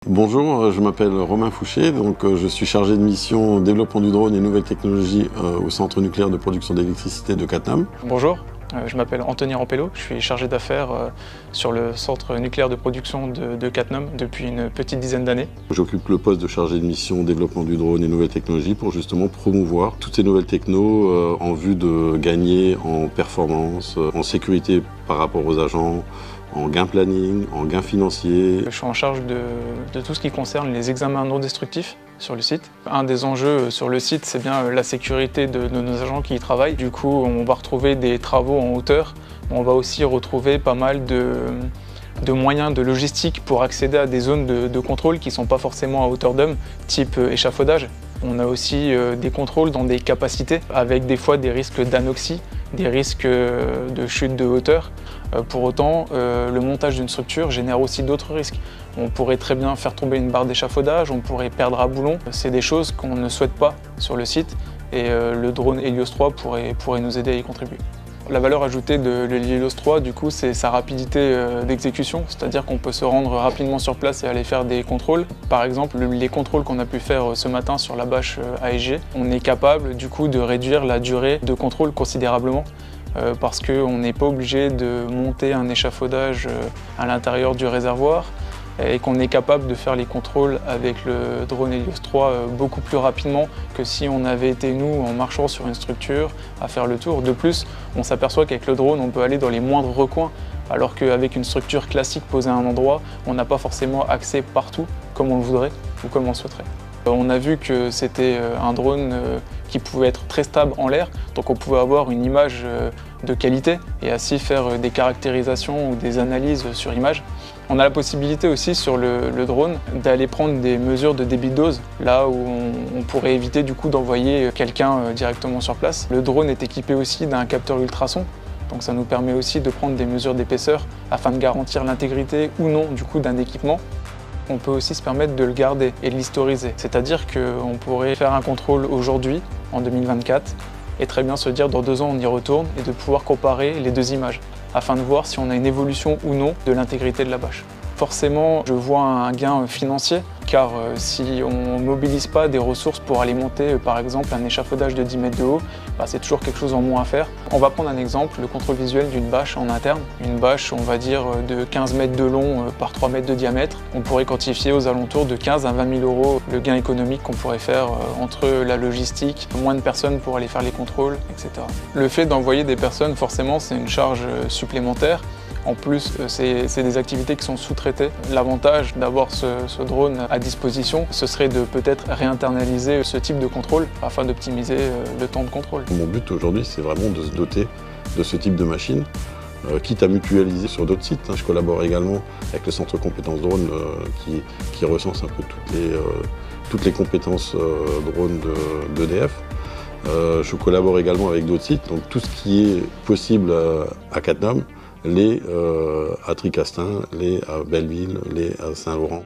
Bonjour, je m'appelle Romain Fouché, je suis chargé de mission développement du drone et nouvelles technologies au centre nucléaire de production d'électricité de Cattenom. Bonjour, je m'appelle Anthony Rampello, je suis chargé d'affaires sur le centre nucléaire de production de Cattenom depuis une petite dizaine d'années. J'occupe le poste de chargé de mission développement du drone et nouvelles technologies pour justement promouvoir toutes ces nouvelles technos en vue de gagner en performance, en sécurité par rapport aux agents, en gain planning, en gain financier. Je suis en charge de tout ce qui concerne les examens non destructifs sur le site. Un des enjeux sur le site, c'est bien la sécurité de nos agents qui y travaillent. Du coup, on va retrouver des travaux en hauteur. On va aussi retrouver pas mal de moyens de logistique pour accéder à des zones de contrôle qui ne sont pas forcément à hauteur d'homme, type échafaudage. On a aussi des contrôles dans des capacités, avec des fois des risques d'anoxie, des risques de chute de hauteur. Pour autant, le montage d'une structure génère aussi d'autres risques. On pourrait très bien faire tomber une barre d'échafaudage, on pourrait perdre un boulon. C'est des choses qu'on ne souhaite pas sur le site et le drone Helios 3 pourrait nous aider à y contribuer. La valeur ajoutée de l'Helios 3, du coup, c'est sa rapidité d'exécution, c'est-à-dire qu'on peut se rendre rapidement sur place et aller faire des contrôles. Par exemple, les contrôles qu'on a pu faire ce matin sur la bâche ASG, on est capable du coup de réduire la durée de contrôle considérablement parce qu'on n'est pas obligé de monter un échafaudage à l'intérieur du réservoir et qu'on est capable de faire les contrôles avec le drone Helios 3 beaucoup plus rapidement que si on avait été nous en marchant sur une structure à faire le tour. De plus, on s'aperçoit qu'avec le drone, on peut aller dans les moindres recoins, alors qu'avec une structure classique posée à un endroit, on n'a pas forcément accès partout comme on le voudrait ou comme on le souhaiterait. On a vu que c'était un drone qui pouvait être très stable en l'air, donc on pouvait avoir une image de qualité et ainsi faire des caractérisations ou des analyses sur image. On a la possibilité aussi sur le drone d'aller prendre des mesures de débit de dose, là où on pourrait éviter du coup d'envoyer quelqu'un directement sur place. Le drone est équipé aussi d'un capteur ultrason, donc ça nous permet aussi de prendre des mesures d'épaisseur afin de garantir l'intégrité ou non du coup d'un équipement. On peut aussi se permettre de le garder et de l'historiser, c'est-à-dire qu'on pourrait faire un contrôle aujourd'hui, en 2024, et très bien se dire dans 2 ans on y retourne et de pouvoir comparer les 2 images afin de voir si on a une évolution ou non de l'intégrité de la bâche. Forcément, je vois un gain financier, car si on ne mobilise pas des ressources pour alimenter par exemple un échafaudage de 10 mètres de haut, c'est toujours quelque chose en moins à faire. On va prendre un exemple, le contrôle visuel d'une bâche en interne. Une bâche, on va dire, de 15 mètres de long par 3 mètres de diamètre. On pourrait quantifier aux alentours de 15 à 20 000 euros le gain économique qu'on pourrait faire entre la logistique, moins de personnes pour aller faire les contrôles, etc. Le fait d'envoyer des personnes, forcément, c'est une charge supplémentaire. En plus, c'est des activités qui sont sous-traitées. L'avantage d'avoir ce drone à disposition, ce serait de peut-être réinternaliser ce type de contrôle afin d'optimiser le temps de contrôle. Mon but aujourd'hui, c'est vraiment de se doter de ce type de machine, quitte à mutualiser sur d'autres sites. Je collabore également avec le centre compétences drone qui recense un peu toutes les compétences drone d'EDF. Je collabore également avec d'autres sites, donc tout ce qui est possible à Cattenom, les à Tricastin, les à Belleville, les à Saint-Laurent.